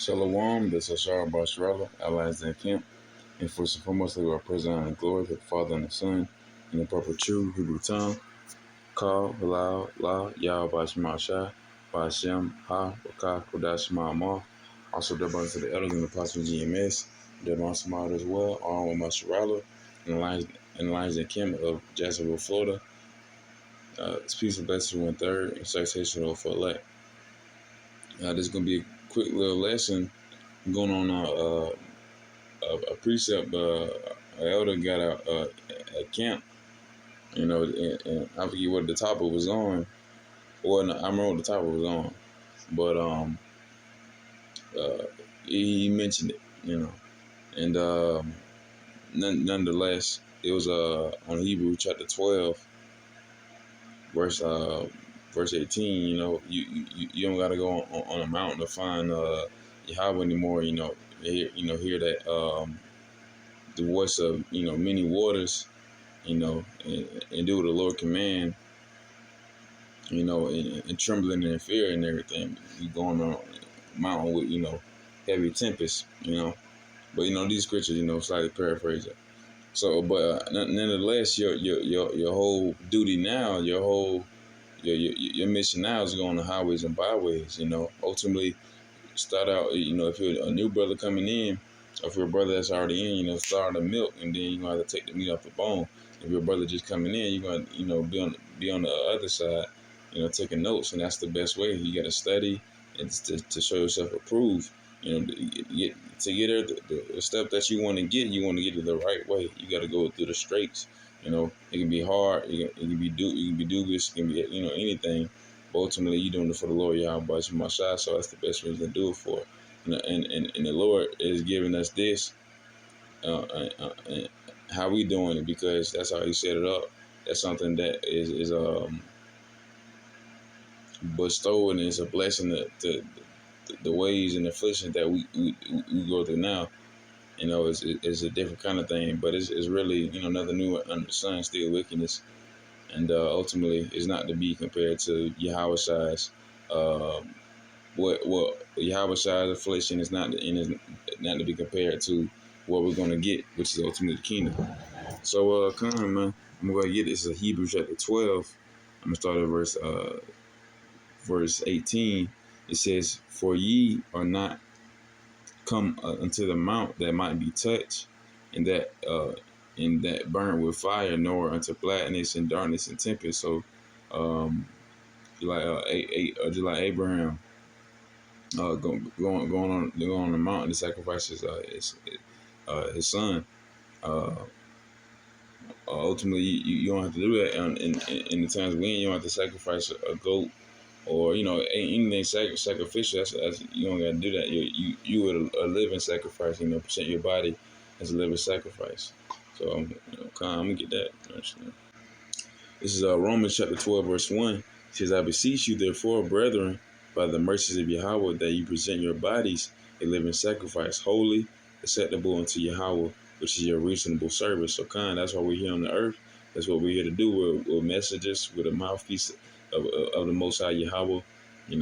Shalom, this is Ashar Basharala, allies in camp, and first and foremost, we are present in glory to the Father and the Son, in the proper true Hebrew tongue. Call, Halal, La, Yah, Bashma Shah, Bashem, Ha, Baka, Kodash, Ma'amah. Also, double to the elders and the apostles GMS, Devon Samad as well, along with Masharala, and the lines in camp of Jacksonville, Florida. It's peace and blessings 1/3, and citation for elect. This is going to be a quick little lesson going on a precept. An elder got a camp, and I forget what the topic was on. Well, no, I remember what the topic was on, but uh, he mentioned it, and nonetheless, it was on Hebrew chapter 12, verse verse 18. You don't got to go on a mountain to find Yahweh anymore. Hear that the voice of many waters, and do what the Lord command, and trembling and fear and everything. You going on a mountain with heavy tempest, But these scriptures, slightly paraphrase it. So, but nonetheless, your whole duty now, your mission now is going on highways and byways. Ultimately, start out. If you're a new brother coming in, or if you're a brother that's already in, start the milk, and then you're gonna have to take the meat off the bone. If you're a brother just coming in, you're gonna be on the other side, taking notes, and that's the best way. You got to study and to show yourself approved. To get there, the step that you want to get it the right way. You got to go through the straights. It can be hard. It can be dubious. It can be anything. But ultimately, you're doing it for the Lord Yahweh Shai, so that's the best reason to do it for. And the Lord is giving us this. How we doing it, because that's how He set it up. That's something that is bestowed, and it's a blessing to the ways and afflictions that we go through now. It's a different kind of thing, but it's really nothing new under the sun, still wickedness, and ultimately it's not to be compared to Yahweh Shai's. What Yahweh Shai's affliction is not, and is not to be compared to what we're gonna get, which is ultimately the kingdom. So come on, man, I'm gonna get this. Is Hebrews chapter 12. I'm gonna start at verse 18. It says, "For ye are not come unto the mount that might be touched, and that burnt with fire, nor unto blackness and darkness and tempest." So, just like Abraham, going on the mountain to sacrifice his son. Ultimately, you don't have to do that in the times when you don't have to sacrifice a goat, or anything sacrificial. That's you don't got to do that. You would a living sacrifice. Present your body as a living sacrifice. So I'm gonna get that. Actually. This is Romans chapter 12, verse 1. It says, "I beseech you, therefore, brethren, by the mercies of Yahweh, that you present your bodies a living sacrifice, holy, acceptable unto Yahweh, which is your reasonable service." So that's why we're here on the earth. That's what we're here to do. We're messengers with a mouthpiece of the Most High Yahweh. We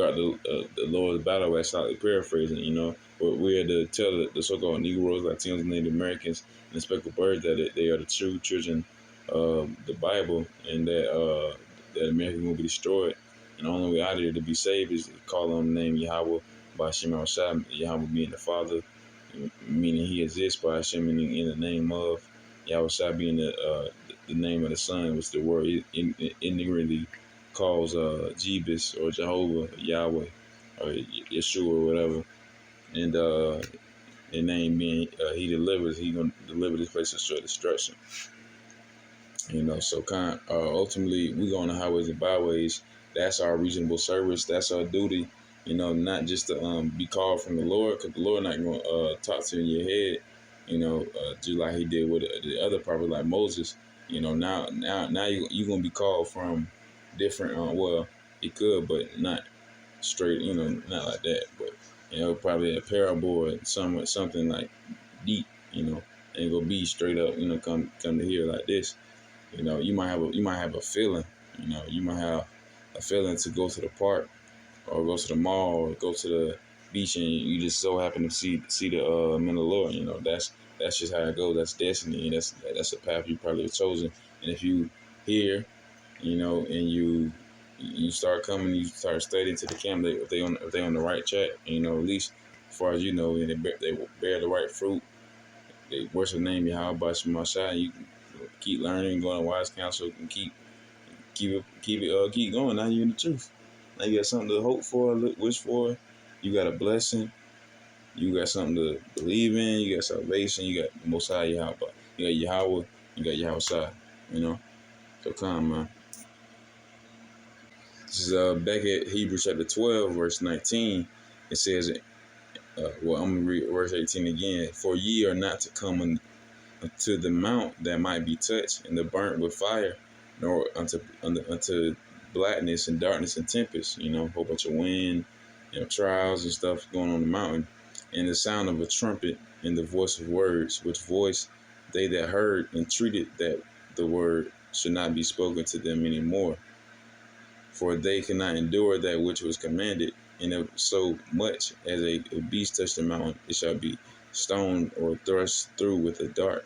are the Lord's battle axe, slightly paraphrasing. We're here to tell the so-called Negroes, Latinos, and Native Americans, and the speckled birds that they are the true children of the Bible, and that America will be destroyed. And the only way out of here to be saved is to call on the name Yahweh by Hashem Shai, Yahweh being the Father, meaning He exists, by Hashem meaning in the name of, Yahweh Shai being the name of the Son, which the word ignorantly calls Jebus or Jehovah, Yahweh, or Yeshua, or whatever. And the name being He delivers. He gonna deliver this place to straight destruction. So ultimately we go on the highways and byways. That's our reasonable service. That's our duty. Not just to be called from the Lord, because the Lord not going to talk to you in your head. Just like He did with the other prophets like Moses. Now you're gonna be called from different. Well, He could, but not straight. Not like that. But probably a parable or something like deep. Ain't gonna be straight up. Come to here like this. You might have a feeling. You might have a feeling to go to the park, or go to the mall, or go to the beach, and you just so happen to see the Mandalorian. You know, that's just how it goes. That's destiny, and that's a path you probably have chosen. And if you here, you know, and you start coming, you start studying to the camp. If they on the right track, you know, at least as far as you know, and they bear the right fruit. They worship the name Yahweh Shemashah. You can keep learning, going to wise counsel, and keep going. Now you in the truth. Now you got something to hope for, wish for. You got a blessing. You got something to believe in. You got salvation. You got the Most High Yahweh. You got Yahweh. You got Yahweh Shai. You know. So come, man. This is back at Hebrews chapter 12, verse 19. It says, well, I'm gonna read verse 18 again. For ye are not to come unto the mount that might be touched and the burnt with fire, nor unto blackness and darkness and tempest. You know, a whole bunch of wind, you know, trials and stuff going on the mountain, and the sound of a trumpet and the voice of words, which voice they that heard entreated that the word should not be spoken to them any more, for they cannot endure that which was commanded. And if so much as a beast touch the mountain, it shall be stoned or thrust through with a dart.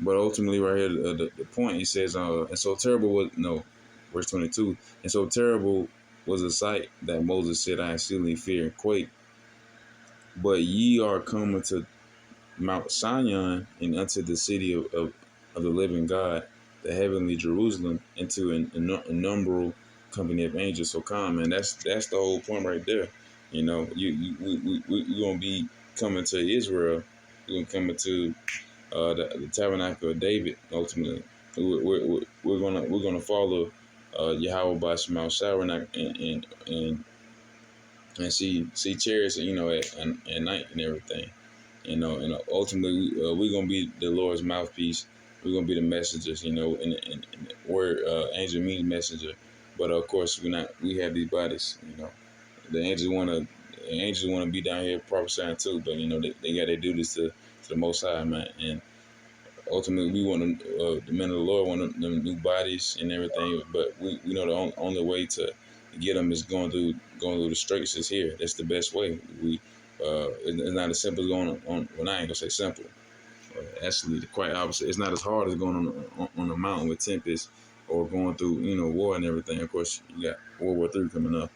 But ultimately, right here, the point, he says, and so terrible was, no, verse 22, and so terrible was the sight that Moses said, I exceedingly fear and quake. But ye are coming to Mount Sinai and unto the city of the living God, the heavenly Jerusalem, into an innumerable company of angels. So come, man, that's the whole point right there. You know, we're gonna be coming to Israel. We're gonna come into the tabernacle of David. Ultimately, we're gonna follow Yahweh by Shema Shai, and see chariots, you know, at night and everything. You know, and ultimately we're gonna be the Lord's mouthpiece. We're gonna be the messengers, you know, and word angel means messenger, but of course we have these bodies, you know. The angels wanna be down here prophesying too, but you know they gotta do this to the Most High, man. And ultimately we want the men of the Lord want them new bodies and everything, but we know the only way to get them is going through the straits is here. That's the best way. It's not as simple as going on. Well, I ain't gonna say simple. Actually, the quite opposite. It's not as hard as going on a mountain with tempest or going through, you know, war and everything. Of course, you got World War III coming up,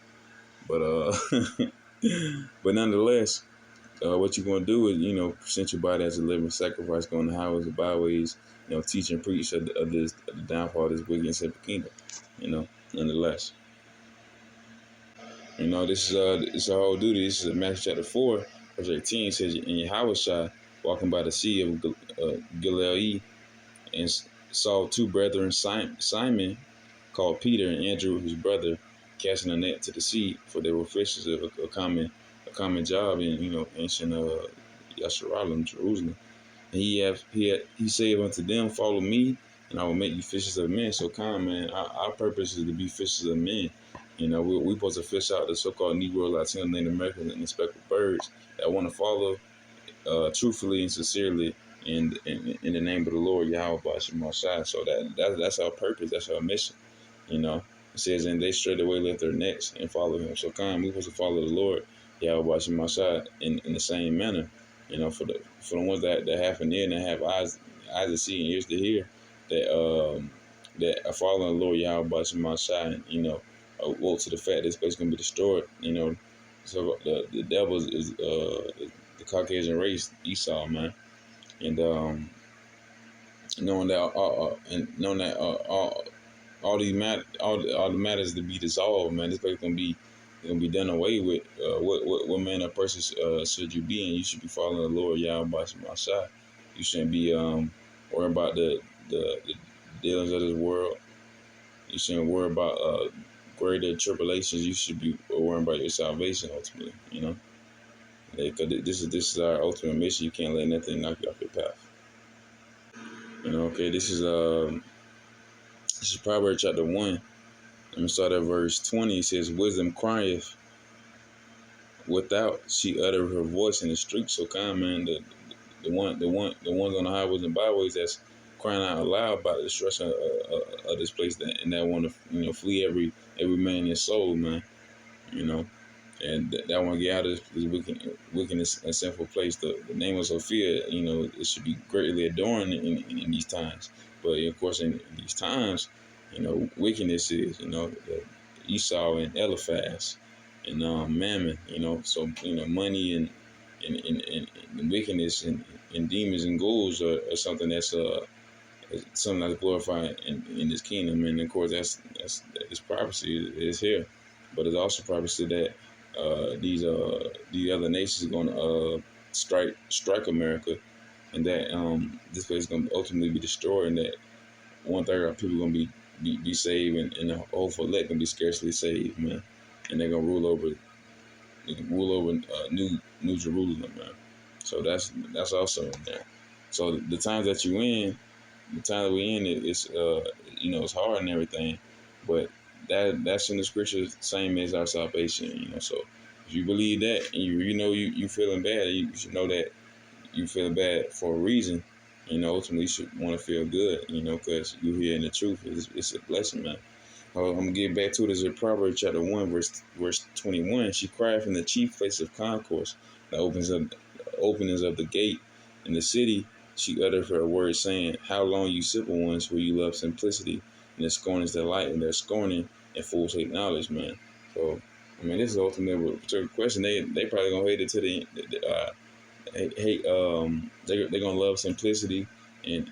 but but nonetheless, what you're gonna do is, you know, present your body as a living sacrifice, going to highways and byways, you know, teach and preach of the downfall of this wicked and sinful kingdom. You know, nonetheless. You know, this is a whole duty. This is Matthew chapter 4, verse 18. It says, and Yahushua walking by the sea of Galilee, and saw two brethren, Simon called Peter, and Andrew his brother, casting a net to the sea, for they were fishers of a common job in, you know, ancient Yasharim, Jerusalem. And he said unto them, follow me, and I will make you fishers of men. So come, man, our purpose is to be fishers of men. You know, we're supposed to fish out the so-called Negro, Latino, Native Americans, and the speckled birds that want to follow truthfully and sincerely in the name of the Lord Yahweh Bashim Shai. So that's our purpose. That's our mission. You know, it says, and they straight away left their necks and follow him. So come, we're supposed to follow the Lord Yahweh Bashim Shai in the same manner. You know, for the ones that have an ear and that have eyes to see and ears to hear, that are following the Lord Yahweh Bashim Shai. You know, woke to the fact this place gonna be destroyed. You know, so the devil is the Caucasian race, Esau, man, and knowing that all the matters to be dissolved, man. This place gonna be done away with. What man or person should you be? And you should be following the Lord Yahweh Bashai. You shouldn't be worrying about the dealings of this world. You shouldn't worry about greater tribulations. You should be worrying about your salvation ultimately. You know, because this is our ultimate mission. You can't let nothing knock you off your path. You know, okay. This is Proverbs chapter 1. Let me start at verse 20. It says, wisdom crieth without, she uttered her voice in the streets. So come, man, the ones on the highways and byways crying out loud about the destruction of this place, and that want to flee every man in his soul, man. You know, and that want to get out of this wickedness and sinful place. The name of Sophia, it should be greatly adorned in these times. But of course, in these times, wickedness is, Esau and Eliphaz and Mammon, so money and wickedness and demons and ghouls are something that's something that's glorified in this kingdom. And of course, that's this prophecy is here, but it's also prophecy that these other nations are going to strike America, and that this place is going to ultimately be destroyed, and that 1/3 of people going to be saved, and the whole elect going to be scarcely saved, man. And they're going to rule over New Jerusalem, man. So that's also in there. So the times that you in, the time that we in, it's hard and everything, but that's in the scriptures, same as our salvation. So if you believe that, and you feeling bad, you should know that you feel bad for a reason. Ultimately you should want to feel good. Because you hearing the truth. It's a blessing, man. I'm gonna get back to it. As in Proverbs chapter 1, verse 21. She cried from the chief place of concourse, the openings of the gate in the city. She uttered her words, saying, "How long, you simple ones, will you love simplicity, and the scorners delight in their scorning, and fools hate knowledge," man. So, this is ultimately a question. They probably gonna hate it to they're gonna love simplicity and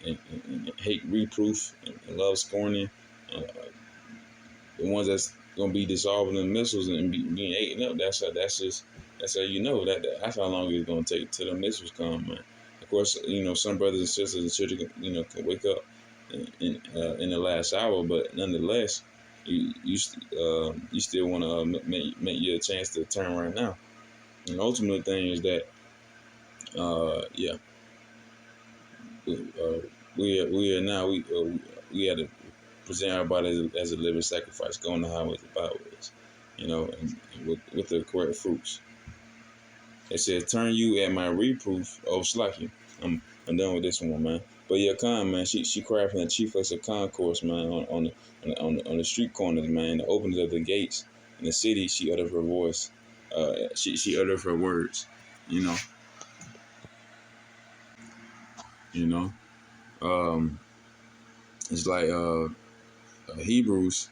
hate reproof and love scorning. Uh, the ones that's gonna be dissolving the missiles and being eaten up. That's how that's how long it's gonna take till the missiles come, man. Of course, some brothers and sisters and children, can wake up in the last hour, but nonetheless, you still want to make you a chance to turn right now. And the ultimate thing is that, yeah, we are now we had to present our body as a living sacrifice, going the highways and byways, and with the correct fruits. It says, "Turn you at my reproof, O Slacky." I'm done with this one, man. But yeah, man, she cried from the chief place of concourse, man, on the street corners, man, the openings of the gates in the city. She uttered her voice. She uttered her words. You know, you know. It's like Hebrews.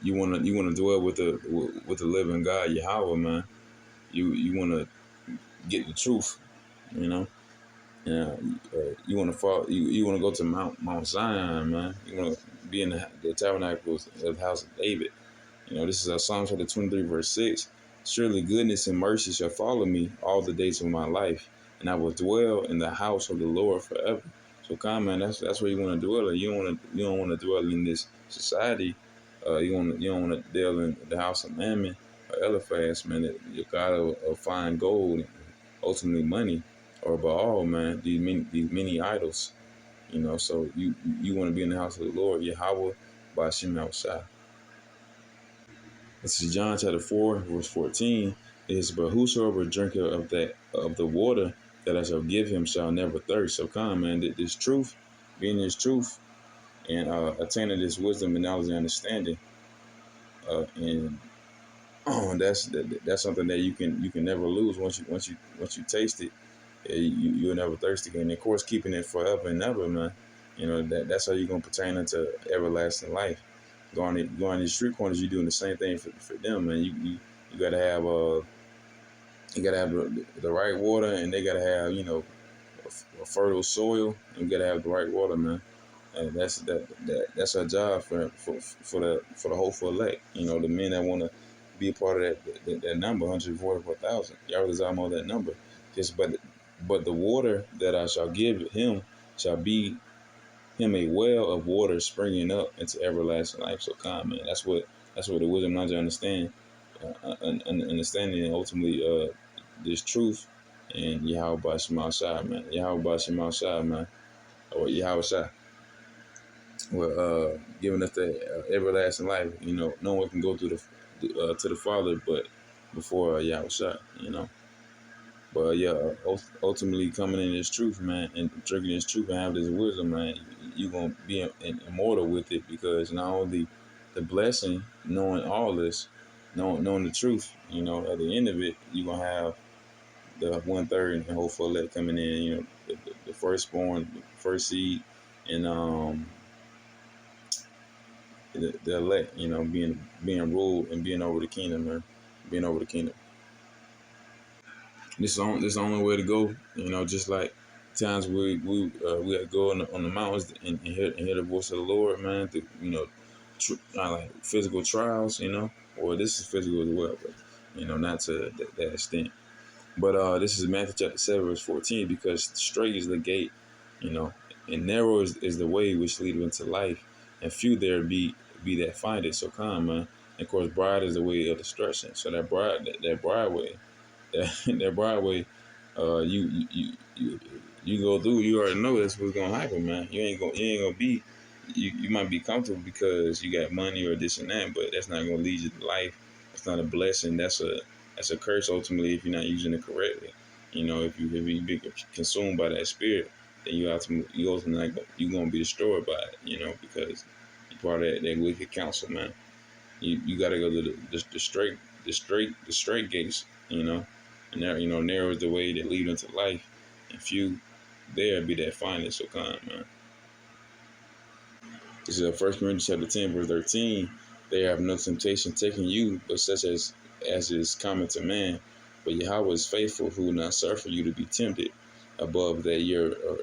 You wanna dwell with the living God, Yahweh, man. You wanna get the truth, you know. Yeah, you want to fall. You want to go to Mount Zion, man. You want to be in the tabernacles of the house of David. This is Psalm chapter 23, verse 6. "Surely goodness and mercy shall follow me all the days of my life, and I will dwell in the house of the Lord forever." So, man, that's where you want to dwell. You don't want to dwell in this society. You don't want to dwell in the house of Mammon or Eliphaz, man. Your God of fine gold, and ultimately money, or Baal, man. These many idols. So you want to be in the house of the Lord, Yahweh, by Shem Shai. This is John chapter 4, verse 14. It is, "But whosoever drinketh of the water that I shall give him shall never thirst." So come, man, this truth, being this truth, and attaining this wisdom and knowledge and understanding, and that's something that you can never lose once you taste it. You'll never thirst again. And of course, keeping it forever and ever, man. That's how you're gonna pertain into everlasting life. Going these street corners, you're doing the same thing for them, man. You gotta have the right water, and they gotta have a fertile soil, and you gotta have the right water, man. And that's our job for the hopeful elect. The men that want to be a part of that number, 144,000. Y'all is almost that number. But the water that I shall give him shall be him a well of water springing up into everlasting life. So come, man. That's what the wisdom knowledge understand, understanding, and ultimately this truth, and Yahweh by Shema Shai, man. Yahweh by Shema Shai, man. Or Yahweh Shai. Well, giving us the everlasting life. No one can go through to the Father but before Yahweh Shai. But yeah, ultimately coming in this truth, man, and drinking this truth and having this wisdom, man, you gonna be immortal with it, because not only the blessing, knowing all this, knowing the truth, at the end of it, you gonna have the 1/3 and whole full elect coming in, the firstborn, the first seed, and the elect, being ruled and being over the kingdom, man, being over the kingdom. This is the only way to go. Just like times we had to go on the mountains and hear the voice of the Lord, man. Through, not like physical trials, or this is physical as well, but not to that extent. But this is Matthew chapter 7, verse 14, because straight is the gate, you know, and narrow is the way which leadeth into life, and few there be that find it. So come, man. And of course, broad is the way of destruction. So that broad way, that Broadway, you go through. You already know that's what's gonna happen, man. You ain't gonna be. You might be comfortable because you got money or this and that, but that's not gonna lead you to life. It's not a blessing. That's a curse ultimately if you're not using it correctly. If you be consumed by that spirit, then you ultimately you're gonna be destroyed by it. Because you're part of that wicked counsel, man. You got to go to the straight gates, and there, narrow is the way that lead into life, and few there be that find it. So kind, man. This is First Corinthians chapter 10, verse 13. They have no temptation taking you, but such as is common to man. But Yahweh is faithful, who will not suffer you to be tempted above that you're are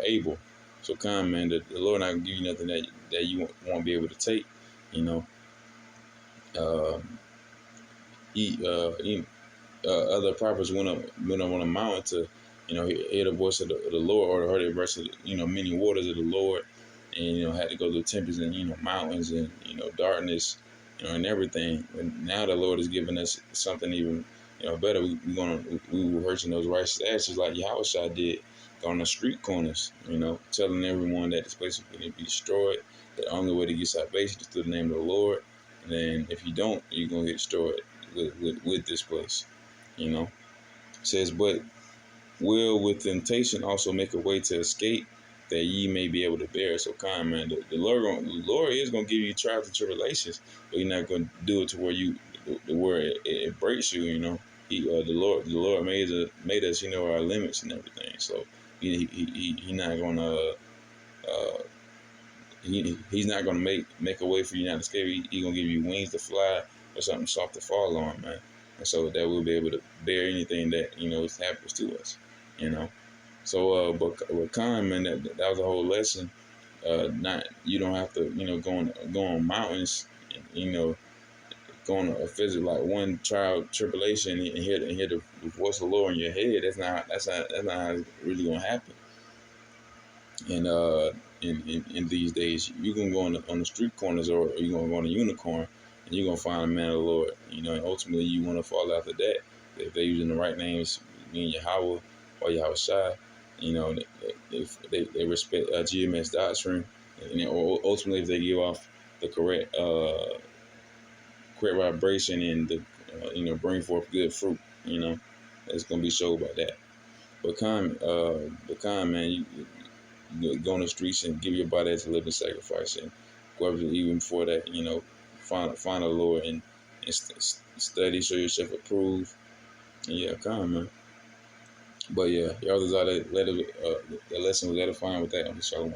able. So kind, man. The Lord not give you nothing that you won't be able to take. You know. Uh, he other prophets went up on a mountain to, hear the voice of the Lord, or heard the verse of, many waters of the Lord, and, had to go through tempests and, mountains and, darkness, and everything. And now the Lord is giving us something even, better. We were rehearsing those righteous actions like Yahushua did on the street corners, telling everyone that this place is going to be destroyed. The only way to get salvation is through the name of the Lord. And then if you don't, you're going to get destroyed with this place. It says, but will with temptation also make a way to escape, that ye may be able to bear. So kind, man, the Lord is gonna give you trials and tribulations, but He's not gonna do it to where it breaks you. The Lord made us, our limits and everything. So he not gonna he's not gonna make a way for you not to escape. He gonna give you wings to fly or something soft to fall on, man. And so that we'll be able to bear anything that happens to us. So but with Khan, man, that was a whole lesson. Not you don't have to go on mountains, going a physical like one trial tribulation and hear the voice of the Lord in your head. That's not how it's really gonna happen. And in these days, you can go on the street corners, or you're gonna go on a unicorn, and you're gonna find a man of the Lord. And ultimately you want to follow after that. If they're using the right names, meaning Yahweh or Yahweh Shai, if they respect GMS doctrine, and ultimately if they give off the correct vibration and the bring forth good fruit, it's gonna be showed by that. But man, you go on the streets and give your body as a living sacrifice, and go up even before that, find the Lord and study, show yourself approved, and yeah, come, man. But yeah, y'all was out there, the lesson was edifying with that on the Shalom.